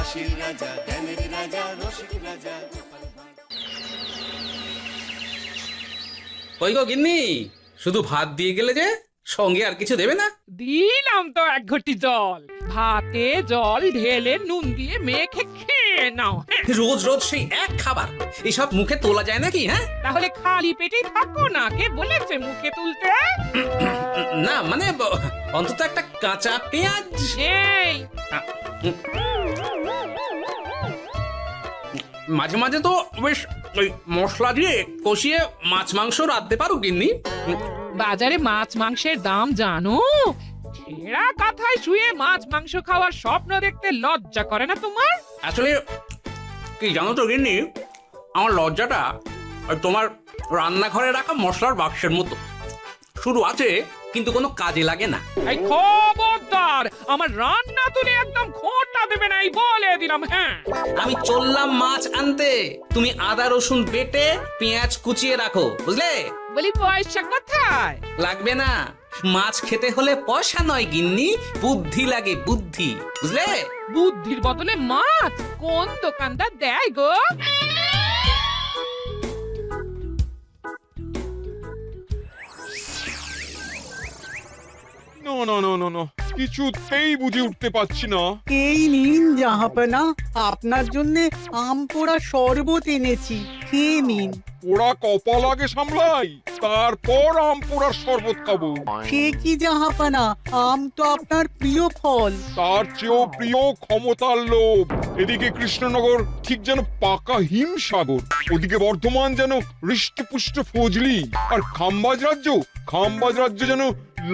হাসির রাজা, জ্ঞানের রাজা, রসিক রাজা। কই গো গিন্নি, শুধু ভাত দিয়ে গেলে যে, সঙ্গে আর কিছু দেবে না? দিলাম তো এক ঘটি জল, ভাতে জল ঢেলে নুন দিয়ে মেখে খেয়ে নাও। হ্যাঁ, রোজ রোজ সেই এক খাবার, এসব মুখে তোলা যায় নাকি? হ্যাঁ, তাহলে খালি পেটেই থাকো না, কে বলেছে মুখে তুলতে? না মানে অন্তত একটা কাঁচা পেঁয়াজ। এই মাঝে মাঝে তো বেশ ওই মশলা দিয়ে কষিয়ে মাছ মাংস রাঁধতে পারো গিন্নি। বাজারে মাছ মাংসের দাম জানো? ছেঁড়া কাঁথায় শুয়ে মাছ মাংস খাওয়ার স্বপ্ন দেখতে লজ্জা করে না তোমার? আসলে কি জানো তো গিন্নি, আমার লজ্জাটা ওই তোমার রান্নাঘরে রাখা মশলার বাক্সের মতো, শুরু আছে কিন্তু কোনো কাজে লাগে না। এই খবরদার, আমার রান্না তুলে একদম খোঁটা দেবে না, এই বলে দিলাম। হ্যাঁ, আমি চললাম মাছ আনতে, তুমি আদা রসুন বেটে পেঁয়াজ কুচিয়ে রাখো, বুঝলে? বলি পয়সা কোথায়? লাগবে না, মাছ খেতে হলে পয়সা নয় গিন্নি, বুদ্ধি লাগে, বুদ্ধি, বুঝলে? বুদ্ধির বদলে মাছ কোন দোকানদার দেয় গো? না না না না না, কিছুতেই বুঝে উঠতে পারছি না। এই নিন জাহাপনা, আপনার জন্য আম পোড়া শরবত এনেছি, খেয়ে নিন। ওরা কপাল আগে সামলাই, তারপর আম পোড়ার শরবত খাবো। সে কি জাহাপনা, আম তো আপনার প্রিয় ফল। তার চেয়েও প্রিয় ক্ষমতার লোভ। এদিকে কৃষ্ণনগর ঠিক যেন পাকা হিমসাগর, ওদিকে বর্ধমান যেন হৃষ্টপুষ্ট ফজলি, আর খাম্বাজ রাজ্য যেন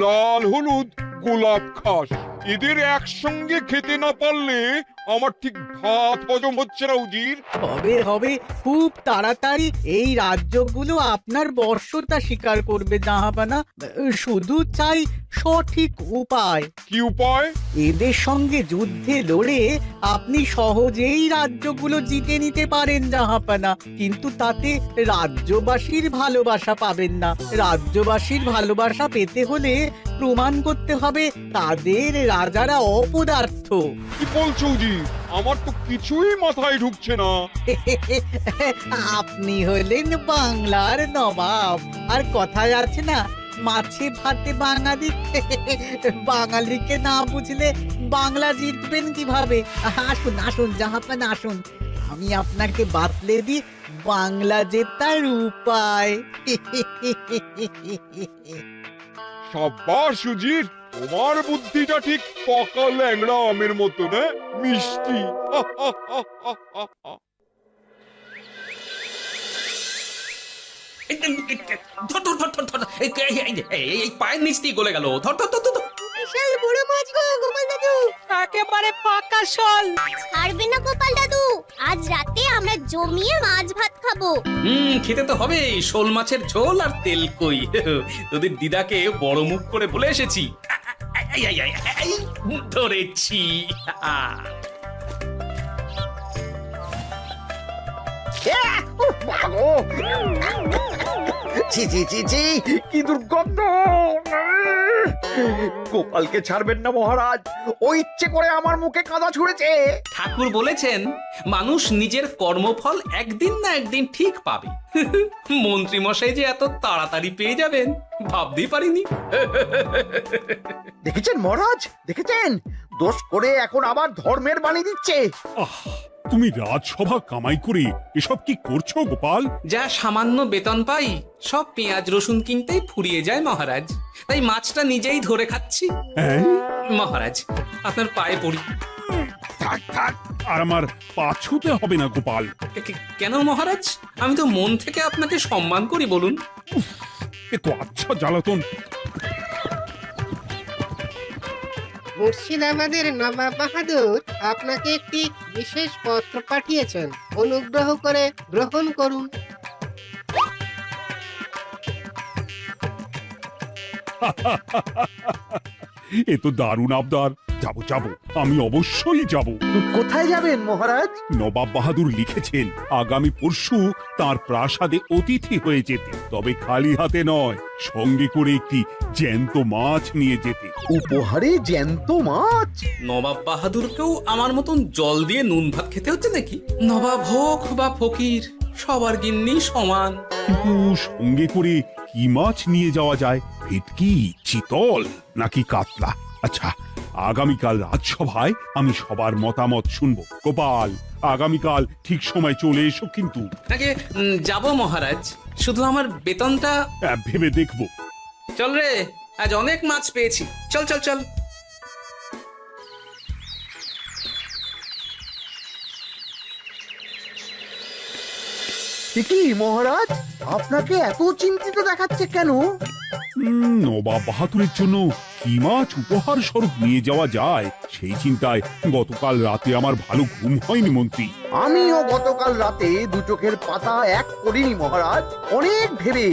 লাল হলুদ গোলাপ ঘাস। এদের একসঙ্গে খেতে না পারলে আমার ঠিক ভাত হজম হচ্ছে না উজির। হবে হবে, খুব তাড়াতাড়ি এই রাজ্যগুলো আপনার বর্ষতা স্বীকার করবে জাহাপনা। শুধু চাই সঠিক উপায়। কি উপায়? এদের সঙ্গে যুদ্ধে লড়ে আপনি সহজেই রাজ্যগুলো জিতে নিতে পারেন জাহাপনা, কিন্তু তাতে রাজ্যবাসীর ভালোবাসা পাবেন না। রাজ্যবাসীর ভালোবাসা পেতে হলে প্রমাণ করতে হবে তাদের রাজারা অপদার্থ। কি বলছো উজির? আমার তো কিছুই মাথায় ঢুকছে না। আপনি হলেন বাংলার নবাব, আর কথায় আছে না, মাছে ভাতে বাঙালি। বাঙালিকে না বুঝলে বাংলা জিতবেন কিভাবে? আসুন আসুন জাহাপানা, আসুন, আমি আপনাকে বাতলে দিই বাংলা জেতার উপায়। সাব্বাস উজির, তোমার বুদ্ধিটা ঠিক পাকা ল্যাংড়া আমের মতো, না মিষ্টি। ধর ধর ধর ধর ধর, এই পায়ের নিচ দিয়ে গলে গেল, ধর ধর ধর ধর। বিশাল বড় মাছ গো গোপাল দাদু, একেবারে পাকা শোল। ছাড়বে না গোপাল দাদু, আজ রাতে আমরা জমিয়ে মাছ ভাত খাবো। খেতে তো হবে, শোল মাছের ঝোল আর তেল কই। তোদের দিদাকে বড় মুখ করে বলে এসেছি, ধরেছি। ছি ছি ছি ছি, কি দুর্গন্ধ! গোপালকে ছাড়বেন না মহারাজ, ও ইচ্ছে করে আমার মুখে কাদা ছুঁড়েছে। ঠাকুর বলেছেন মানুষ নিজের কর্মফল একদিন না একদিন ঠিক পাবে। মন্ত্রী মশাই যে এত তাড়াতাড়ি পেয়ে যাবেন ভাবতেই পারিনি। দেখেছেন মহারাজ, দেখেছেন? দোষ করে এখন আবার ধর্মের বাণী দিচ্ছে। তুমি রাজসভা কামাই করে এসব কি করছো গোপাল? যা সামান্য বেতন পাই সব পেঁয়াজ রসুন কিনতেই ফুরিয়ে যায় মহারাজ, তাই মাছটা নিজেই ধরে খাচ্ছি। হ্যাঁ, মহারাজ আপনার পায়ে পড়ি। থাক থাক, আর আমার পা ছুঁতে হবে না গোপাল। কেন মহারাজ? আমি তো মন থেকে আপনাকে সম্মান করি, বলুন। এ তো আচ্ছা জ্বালাতন। মুর্শিদাবাদের নবাব বাহাদুর আপনাকে একটি বিশেষ পত্র পাঠিয়েছেন, অনুগ্রহ করে গ্রহণ করুন। এ তো দারুণ আবদার। যাব যাব, আমি অবশ্যই যাব। কোথায় যাবেন মহারাজ? নবাব বাহাদুর লিখেছেন আগামী পরশু তার প্রাসাদে অতিথি হয়ে যেতে, তবে খালি হাতে নয়, সঙ্গে করে একটি জ্যান্ত মাছ নিয়ে যেতে। উপহারে জ্যান্ত মাছ? নবাব বাহাদুরকেও আমার মতন জল দিয়ে নুন ভাত খেতে হচ্ছে নাকি? নবাব হোক বা ফকির, সবার গিন্নি সমান। কিন্তু সঙ্গে করে কি মাছ নিয়ে যাওয়া যায়? ভেটকি, চিতল নাকি কাতলা? আচ্ছা, আগামীকাল রাজসভায় আমি সবার মতামত শুনবো। গোপাল, আগামীকাল ঠিক সময় চলে এসো কিন্তু। আগে যাব মহারাজ, শুধু আমার বেতনটা ভেবে দেখবো। চল রে, আজ অনেক মাছ পেয়েছি। চল চল চল। কি মহারাজ, আপনাকে এত চিন্তিত দেখাচ্ছে কেন? নবাব বাহাদুরের জন্য কি মাছ উপহার স্বরূপ নিয়ে যাওয়া যায় সেই চিন্তায় গতকাল রাতে আমার ভালো ঘুম হয়নি মন্ত্রী। আমিও গতকাল রাতে দু চোখের পাতা এক করিনি মহারাজ। অনেক ভেবে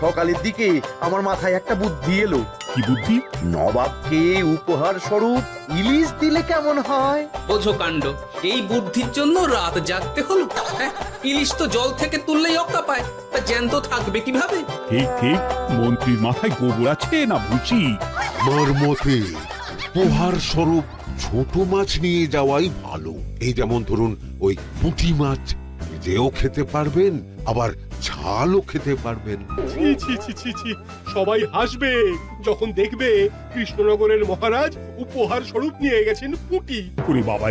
সকালের দিকে আমার মাথায় একটা বুদ্ধি এলো। কি বুদ্ধি? নবাবকে উপহার স্বরূপ ইলিশ দিলে কেমন হয়? বোঝো কাণ্ড, এই বুদ্ধির জন্য রাত জাগতে হলো। হ্যাঁ, ইলিশ তো জল থেকে তুললেই অক্কা পায়, তা জ্যান্ত থাকবে কিভাবে? ঠিক ঠিক, মন্ত্রীর মাথায় গোবর আছে না বুঝি? আমার মতে উপহার স্বরূপ ছোট মাছ নিয়ে যাওয়াই ভালো। এই যেমন ধরুন ওই পুঁটি মাছ, নিজেও খেতে পারবেন আবার ঝালও খেতে পারবেন। ছি ছি ছি ছি ছি, সবাই হাসবে যখন দেখবে কৃষ্ণনগরের মহারাজ উপহার স্বরূপ নিয়ে গেছেন পুঁটি। ওরে বাবা,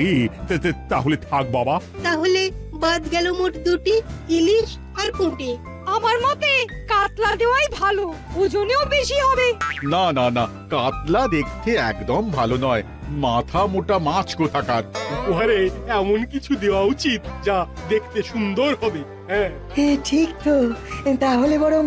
তাহলে থাক বাবা। তাহলে বাদ গেল মোট দুটি, ইলিশ আর পুঁটি। আমার মতে কাতলা দেওয়াই ভালো, ওজনেও বেশি হবে। না না না, কাতলা দেখতে একদম ভালো নয়, মাথা মোটা মাছ কোথাকার। উপহারে এমন কিছু দেওয়া উচিত যা দেখতে সুন্দর হবে। হ্যাঁ ঠিক তো, তাহলে বরং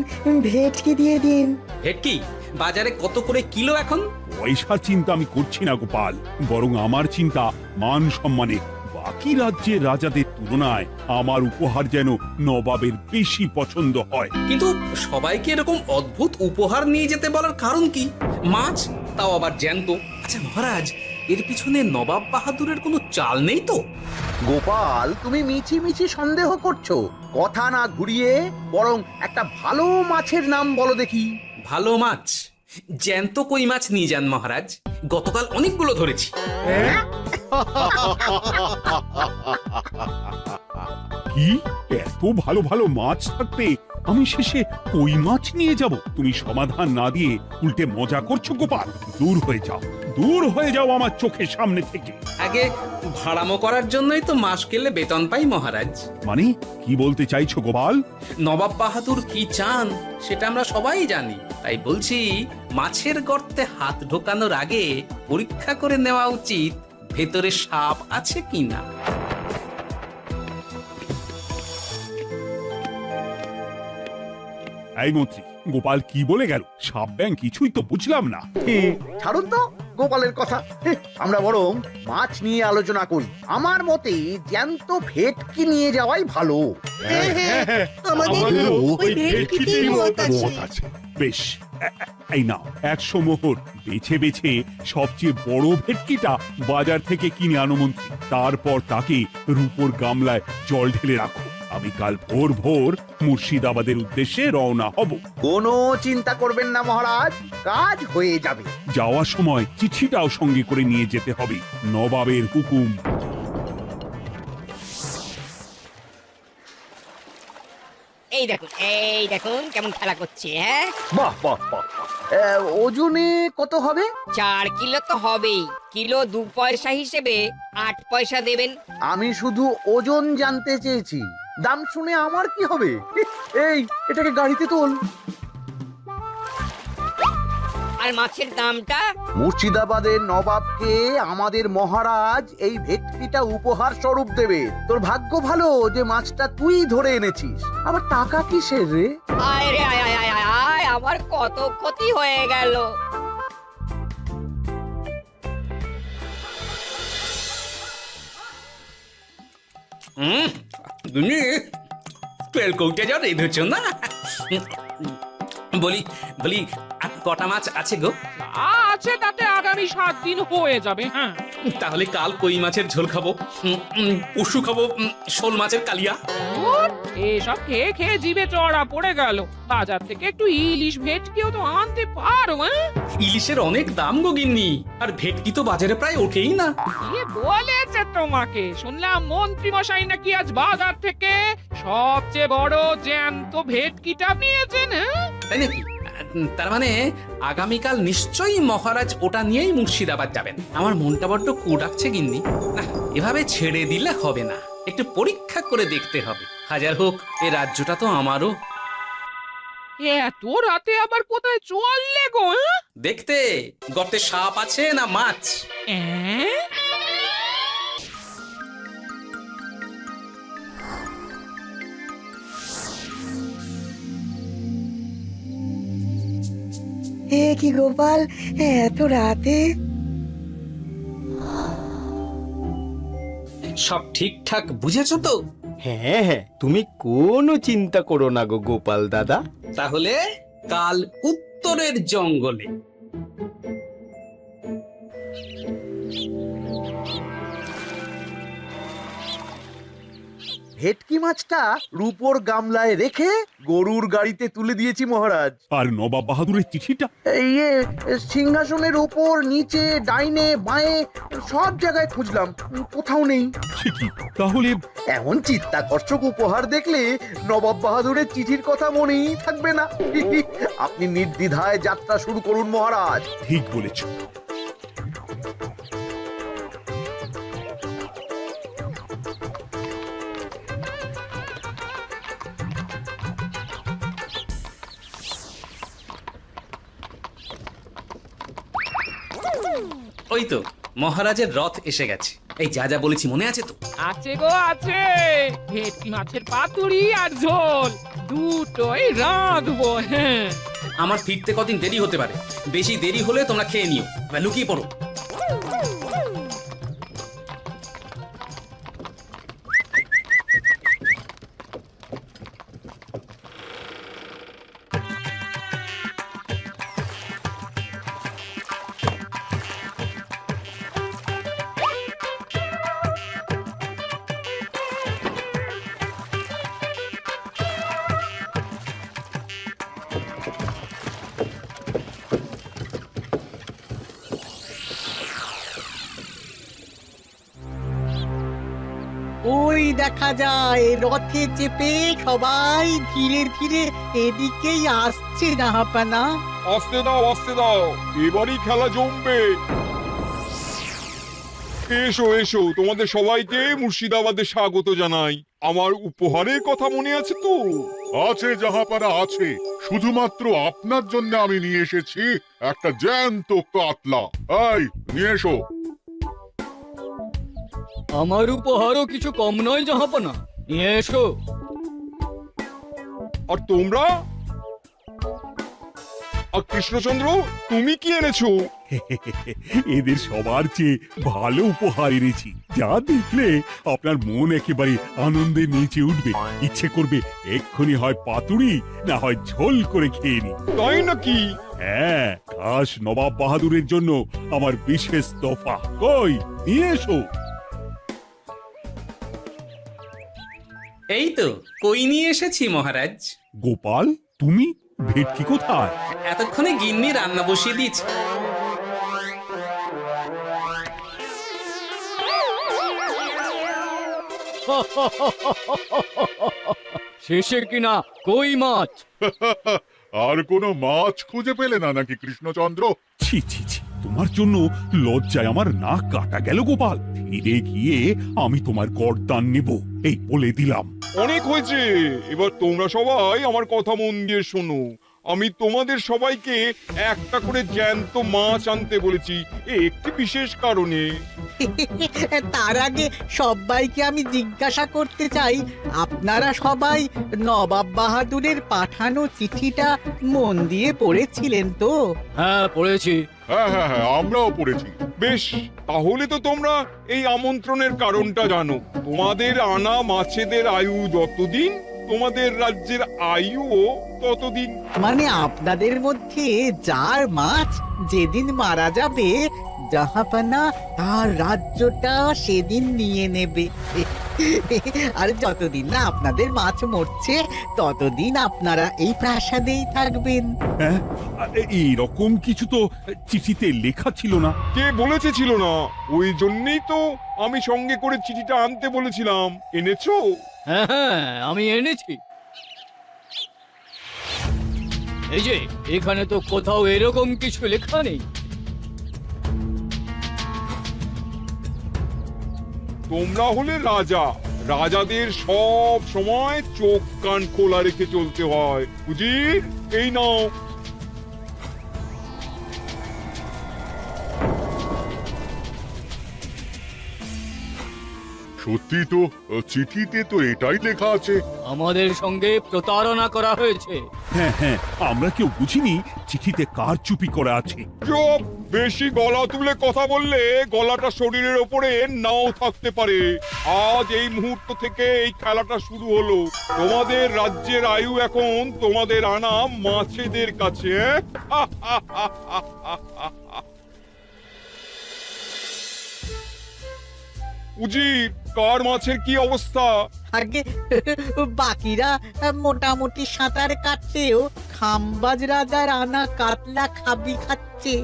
ভেটকি দিয়ে দিন। ভেটকি বাজারে কত করে কিলো এখন? পয়সার চিন্তা আমি করছি না গোপাল, বরং আমার চিন্তা মান সম্মানে। বাকি রাজ্যের রাজাদের তুলনায় আমার উপহার যেন নবাবের বেশি পছন্দ হয়। কিন্তু সবাইকে এরকম অদ্ভুত উপহার নিয়ে যেতে বলার কারণ কি? মাছ, তাও আবার জ্যান্ত। আচ্ছা মহারাজ, এর পিছনে নবাব বাহাদুরের কোনো চাল নেই তো? গোপাল, তুমি মিছি মিছি সন্দেহ করছো। কথা না ঘুরিয়ে বরং একটা ভালো মাছের নাম বলো দেখি। ভালো মাছ? জ্যান্ত কই মাছ নিয়ে যান মহারাজ, গতকাল অনেকগুলো ধরেছি। কি, এত ভালো ভালো মাছ থাকতে আমি শেষে কই মাছ নিয়ে যাব? তুমি সমাধান না দিয়ে উল্টে মজা করছো গোপাল। দূর হয়ে যাও, দূর হয়ে যাও আমার চোখের সামনে থেকে। আগে ভাড়ামো করার জন্যই তো মাস গেলে বেতন পাই মহারাজ। মানে কি বলতে চাইছো গোপাল? নবাব বাহাদুর কি চান সেটা আমরা সবাই জানি, তাই বলছি মাছের গর্তে হাত ঢোকানোর আগে পরীক্ষা করে নেওয়া উচিত ভেতরে সাপ আছে কিনা। এই মন্ত্রী, গোপাল কি বলে গেল? সাপ ব্যাং কিছুই তো বুঝলাম না। ছাড়ুন তো গোপালের কথা, আমরা বরং মাছ নিয়ে আলোচনা করি। আমার মতে জ্যান্ত ভেটকি নিয়ে যাওয়াই ভালো। আমাদেরও ওই ভেটকিতেই মত আছে। বেশ, এই নাও 100 মোহর। বেছে বেছে সবচেয়ে বড় ভেটকিটা বাজার থেকে কিনে আনো মন্ত্রী। তারপর তাকে রূপোর গামলায় জল ঢেলে রাখো। আমি কাল ভোর ভোর মুর্শিদাবাদের উদ্দেশ্যে রওনা হব। কোনো চিন্তা করবেন না মহারাজ, কাজ হয়ে যাবে। যাওয়ার সময় চিঠিটাও সঙ্গে করে নিয়ে যেতে হবে, নবাবের হুকুম। এই দেখুন কেমন খেলা করছে। হ্যাঁ, বাহ বাহ বাহ। ওজনে কত হবে? 4 কিলো তো হবেই। কিলো 2 পয়সা হিসেবে 8 পয়সা দেবেন। আমি শুধু ওজন জানতে চেয়েছি, দাম শুনে আমার কি হবে? এই, এটাকে গাড়িতে তোল। আর মাছের দামটা? মুর্শিদাবাদের নবাবকে আমাদের মহারাজ এই ভেটকিটা উপহার স্বরূপ দেবে। তোর ভাগ্য ভালো যে মাছটা তুই ধরে এনেছিস। আবার টাকা কিসের রে? আয় রে আয় আয় আয় আয়, আমার কত ক্ষতি হয়ে গেল। তেল কৌটে যা রেঁধেছ না। বলি বলি, আর কটা মাছ আছে গো? আছে তাতে আগে আগামী 7 দিন হয়ে যাবে। হ্যাঁ, তাহলে কাল কই মাছের ঝোল খাবো, পরশু খাবো শোল মাছের কালিয়া। এসব খেয়ে খেয়ে জিভে চড়া পড়ে গেল। বাজার থেকে একটু ইলিশ ভেটকিও তো আনতে পারো। হ্যাঁ, ইলিশের অনেক দাম গো গিন্নি, আর ভেটকি তো বাজারে প্রায় ওঠেই না। কে বলেছে তোমাকে? শুনলাম মন্ত্রী মশাই নাকি আজ বাজার থেকে সবচেয়ে বড় জ্যান্ত ভেটকিটা পেয়েছেন। হ্যাঁ, তাই নাকি? তার মানে আগামীকাল নিশ্চয়ই মহারাজ ওটা নিয়েই মুর্শিদাবাদ যাবেন। আমার মনটা বড্ড কু ডাকছে গিন্নি। না, এভাবে ছেড়ে দিলে হবে না, একটু পরীক্ষা করে দেখতে হবে। হাজার হোক এ রাজ্যটা তো আমারও। এত রাতে আবার কোথায় চললে গো? হ্যাঁ? দেখতে গর্তে সাপ আছে না মাছ। অ্যাঁ? এ কি গোপাল, এত রাতে? সব ঠিকঠাক বুঝেছো তো? হ্যাঁ হ্যাঁ, তুমি কোনো চিন্তা করো না গো গোপাল দাদা। তাহলে কাল উত্তরের জঙ্গলে। ভেটকি মাছটা রূপোর গামলায় রেখে গরুর গাড়িতে তুলে দিয়েছি মহারাজ। আর নবাব বাহাদুরের চিঠিটা? ইয়ে, সিংহাসনের ওপর, নিচে, ডাইনে, বাঁয়ে সব জায়গায় খুঁজলাম, কোথাও নেই। সে কি, তাহলে? এমন চিত্তাকর্ষক উপহার দেখলে নবাব বাহাদুরের চিঠির কথা মনেই থাকবে না। আপনি নির্দ্বিধায় যাত্রা শুরু করুন মহারাজ। ঠিক বলেছ। ওই তো মহারাজের রথ এসে গেছে। এই যা যা বলেছি মনে আছে তো? আছে গো আছে। ভেটকি মাছের পাতুরি আর ঝোল দুটোই রাঁধবো। হ্যাঁ, আমার ফিরতে কদিন দেরি হতে পারে, বেশি দেরি হলে তোমরা খেয়ে নিও, এবার লুকিয়ে পড়ো। ওই দেখা যায় রথে চেপে সবাই ধীরে ধীরে এদিকেই আসছে জাহাপানা। আসতে দাও, আসতে দাও, এবারই খেলা জমবে। এসো এসো, তোমাদের সবাইকে মুর্শিদাবাদে স্বাগত জানাই। আমার উপহারের কথা মনে আছে তো? আছে জাহাপানা আছে, শুধুমাত্র আপনার জন্য আমি নিয়ে এসেছি একটা জ্যান্ত কাতলা। এই নিয়ে এসো। আমার উপহারও কিছু কম নয় জাহাপনা, নিয়ে এসো। আর তোমরা? আর কৃষ্ণচন্দ্র, তুমি কি এনেছো? এদের সবার চেয়ে ভালো উপহার এনেছি, যা দেখলে আপনার মন একেবারে আনন্দে নেচে উঠবে। ইচ্ছে করবে এক্ষুনি হয় পাতুরি না হয় ঝোল করে খেয়ে নি। তাই নাকি? হ্যাঁ, খাস নবাব বাহাদুরের জন্য আমার বিশেষ তোফা। কই, নিয়ে এসো। এই তো কই নিয়ে এসেছি মহারাজ। গোপাল, তুমি? ভেটকি কোথায়? এতক্ষণে গিন্নি রান্না বসিয়ে দিয়েছে। শেষে কিনা কই মাছ। আর কোনো মাছ খুঁজে পেলে না নাকি কৃষ্ণচন্দ্র? ছি ছি ছি, তোমার জন্য লজ্জায় আমার নাক কাটা গেল গোপাল। ফিরে গিয়ে আমি তোমার গর্দান নেব, এই বলে দিলাম। অনেক হয়েছে, এবার তোমরা সবাই আমার কথা মন দিয়ে শোনো। আমি তোমাদের সবাইকে একটা করে জ্যান্ত মাছ আনতে বলেছি, একটি বিশেষ কারণে। তার আগে সবাইকে আমি জিজ্ঞাসা করতে চাই, আপনারা সবাই নবাব বাহাদুরের পাঠানো চিঠিটা মন দিয়ে পড়েছিলেন তো? হ্যাঁ, পড়েছি। হ্যাঁ হ্যাঁ হ্যাঁ, আমরাও পড়েছি। বেশ, তাহলে তো তোমরা এই আমন্ত্রণের কারণটা জানো। তোমাদের আনা মাছেদের আয়ু যতদিন তোমাদের রাজ্যের আয়ুও ততদিন। মানে আপনাদের মধ্যে যার মাছ যেদিন মারা যাবে জাহাপানা তার রাজ্যটা সেদিন নিয়ে নেবে। আর যতদিন না আপনাদের মাছ মরছে ততদিন আপনারা এই প্রাসাদেই থাকবেন। হ্যাঁ, এইরকম কিছু তো চিঠিতে লেখা ছিল না। কে বলেছে ছিল না? ওই জন্যই তো আমি সঙ্গে করে চিঠিটা আনতে বলেছিলাম। এনেছো? হ্যাঁ হ্যাঁ, আমি এনেছি। এই যে এখানে তো কোথাও এরকম কিছু লেখা নেই। তোমরা হলে রাজা, রাজাদের সব সময় চোখ কান খোলা রেখে চলতে হয়। উজির, এই নাও। সত্যি তো, চিঠিতে তো এটাই লেখা আছে। আমাদের সঙ্গে প্রতারণা করা হয়েছে। হ্যাঁ হ্যাঁ, আমরা কেউ বুঝিনি চিঠিতে কার চুপি করা আছে। চুপ! বেশি গলা তুলে কথা বললে গলাটা শরীরের ওপরে নাও থাকতে পারে। আজ এই মুহূর্ত থেকে এই খেলাটা শুরু হলো। তোমাদের রাজ্যের আয়ু এখন তোমাদের আনা মাছেদের কাছে। উজির, কার মাছের কি অবস্থা? আগে বাকিরা মোটামুটি সাঁতার কাটতেও খাম্বাজ রাজার আনা কাতলা খাবি খাচ্ছে।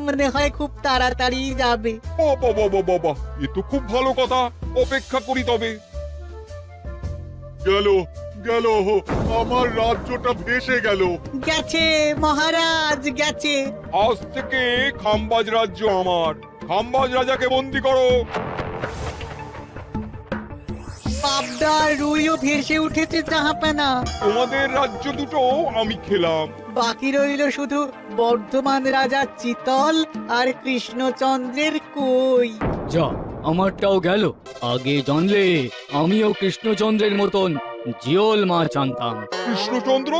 মনে হয় খুব তাড়াতাড়ি যাবে। বাবা বাবা বাবা, এ তো খুব ভালো কথা। অপেক্ষা করি তবে। গেল গেল, আমার রাজ্যটা ভেসে গেল। গেছে মহারাজ, গেছে। আজ থেকে খাম্বাজ রাজ্য আমার। খাম্বাজ রাজাকে বন্দি করো। পাবদা রুইও ভেসে উঠেছে জাহাপানা। তোমাদের রাজ্য দুটো আমি খেলাম। বাকি রইল শুধু বর্ধমান রাজা চিতল আর কৃষ্ণচন্দ্রের কই। যা, আমারটাও গেল। আগে জানলে আমিও কৃষ্ণচন্দ্রের মতন জিওল মাছ আনতাম। কৃষ্ণচন্দ্র,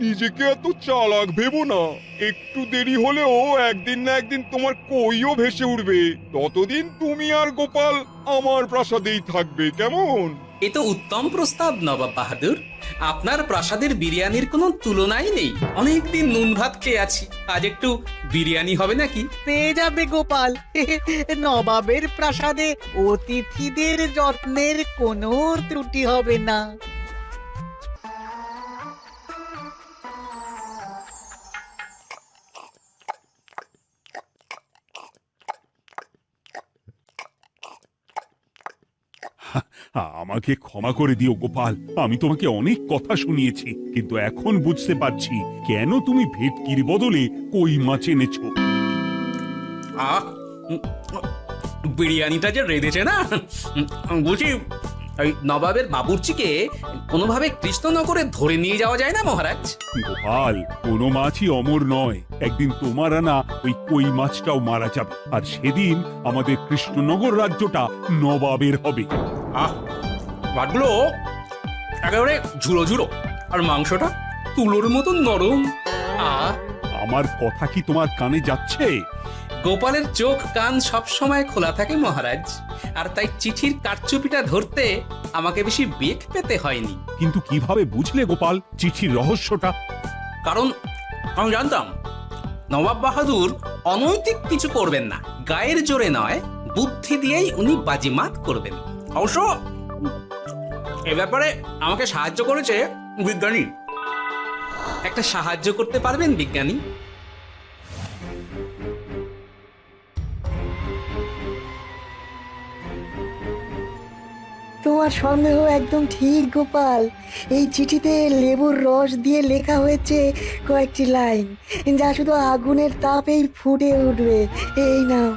নিজেকে এত চালাক ভেবো না। একটু দেরি হলেও একদিন না একদিন তোমার কইও ভেসে উঠবে। ততদিন তুমি আর গোপাল আমার প্রাসাদেই থাকবে, কেমন? এ তো উত্তম প্রস্তাব নবাব বাহাদুর। আপনার প্রাসাদের বিরিয়ানির কোনো তুলনাই নেই। অনেকদিন নুন ভাত খেয়ে আছি, আজ একটু বিরিয়ানি হবে নাকি? পেয়ে যাবে গোপাল। নবাবের প্রাসাদে অতিথিদের যত্নের কোনো ত্রুটি হবে না। আমাকে ক্ষমা করে দিও গোপাল, আমি তোমাকে অনেক কথা শুনিয়েছি, কিন্তু এখন বুঝতে পারছি কেন তুমি ভেটকির বদলে কই মাছ এনেছো। আহ, বিরিয়ানিটা যে রেঁধেছে না, বুঝি এই নবাবের বাবুর্চিকে কোনোভাবে কৃষ্ণনগরে ধরে নিয়ে যাওয়া যায় না মহারাজ? গোপাল, কোনো মাছই অমর নয়। একদিন তোমার আনা ওই কই মাছটাও মারা যাবে, আর সেদিন আমাদের কৃষ্ণনগর রাজ্যটা নবাবের হবে। আহ, মাছগুলো একেবারে ঝুড়ো ঝুড়ো, আর মাংসটা তুলোর মতন নরম। আহ, আমার কথা কি তোমার কানে যাচ্ছে? গোপালের চোখ কান সব সময় খোলা থাকে মহারাজ, আর তাই চিঠির কারচুপিটা ধরতে আমাকে বেশি বেগ পেতে হয়নি। কিন্তু কিভাবে বুঝলে গোপাল চিঠির রহস্যটা? কারণ আমি জানতাম নবাব বাহাদুর অনৈতিক কিছু করবেন না। গায়ের জোরে নয়, বুদ্ধি দিয়েই উনি বাজিমাত করবেন। অবশ্য এ ব্যাপারে আমাকে সাহায্য করেছে বিজ্ঞানী। একটা সাহায্য করতে পারবেন বিজ্ঞানী? তোমার সন্দেহ একদম ঠিক গোপাল। এই চিঠিতে লেবুর রস দিয়ে লেখা হয়েছে কয়েকটি লাইন, যা শুধু আগুনের তাপেই ফুটে উঠবে। এই নাও।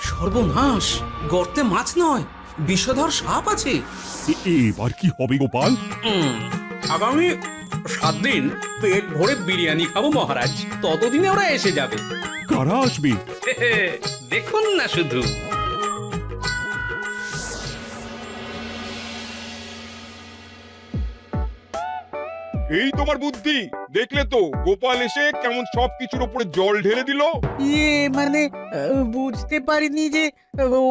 সর্বনাশ! গর্তে মাছ নয়, বিষধর সাপ আছে। এবার কি হবে গোপাল? আগামী 7 দিন পেট ভরে বিরিয়ানি খাবো মহারাজ। ততদিনে ওরা এসে যাবে। কারা আসবে? দেখুন না শুধু। এই তোমার বুদ্ধি, দেখলে তো গোপাল এসে কেমন সবকিছুর উপরে জল ঢেলে দিল। মানে বুঝতে পারিনি যে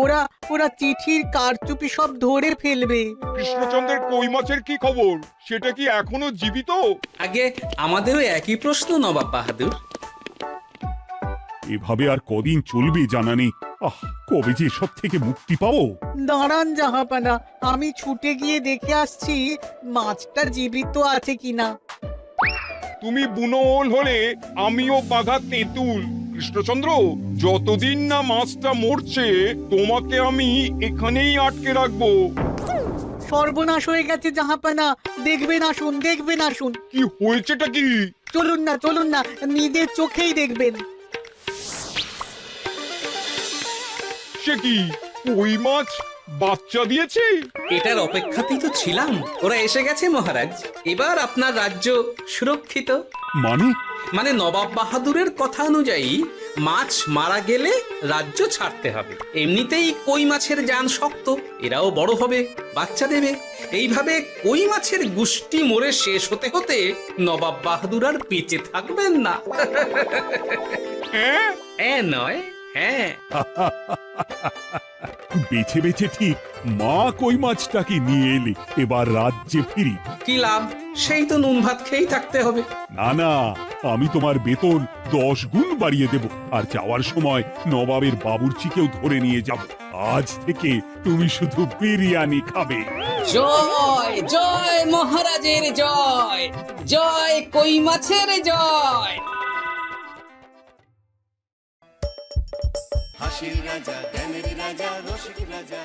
ওরা ওরা চিঠির কারচুপি সব ধরে ফেলবে। কৃষ্ণচন্দ্রের কই মাছের কি খবর? সেটা কি এখনো জীবিত? আগে আমাদেরও একই প্রশ্ন নবাব বাহাদুর। এভাবে আর কদিন চলবে জানা নেই। কবে যে সব থেকে মুক্তি পাবো। দাঁড়ান জাহাপানা, আমি ছুটে গিয়ে দেখে আসছি মাছটা জীবিত আছে কিনা। তুমি বুনোল হলে আমিও বাঘা তেঁতুল। কৃষ্ণচন্দ্র, যতদিন না মাছটা মরছে তোমাকে আমি এখানেই আটকে রাখবো। সর্বনাশ হয়ে গেছে জাহাপানা, দেখবেন আসুন, দেখবেন আসুন। কি হয়েছেটা কি? চলুন না, নিজের চোখেই দেখবেন। সে কি, কই মাছ বাচ্চা দিয়েছে? এটার অপেক্ষাতেই তো ছিলাম। ওরা এসে গেছে মহারাজ, এবার আপনার রাজ্য সুরক্ষিত। মানে নবাব বাহাদুরের কথা অনুযায়ী মাছ মারা গেলে রাজ্য ছাড়তে হবে। এমনিতেই কই মাছের জান শক্ত, এরাও বড় হবে, বাচ্চা দেবে। এইভাবে কই মাছের গুষ্টি মরে শেষ হতে হতে নবাব বাহাদুর আর বেঁচে থাকবেন না। হ্যাঁ নয়, হ্যাঁ। বেছে বেছে ঠিক মা কই মাছটাকে নিয়ে এলে, এবার রাজ্যে ফিরি। কি লাভ? সেই তো নুন ভাত খেয়েই থাকতে হবে। না, আমি তোমার বেতন 10 গুণ বাড়িয়ে দেব, আর যাওয়ার সময় নবাবের বাবুর্চিকেও ধরে নিয়ে যাব। আজ থেকে তুমি শুধু বিরিয়ানি খাবে। জয় জয় মহারাজের জয়, জয় কই মাছের জয়। হাসির রাজা, জ্ঞানের রাজা, রসিক রাজা।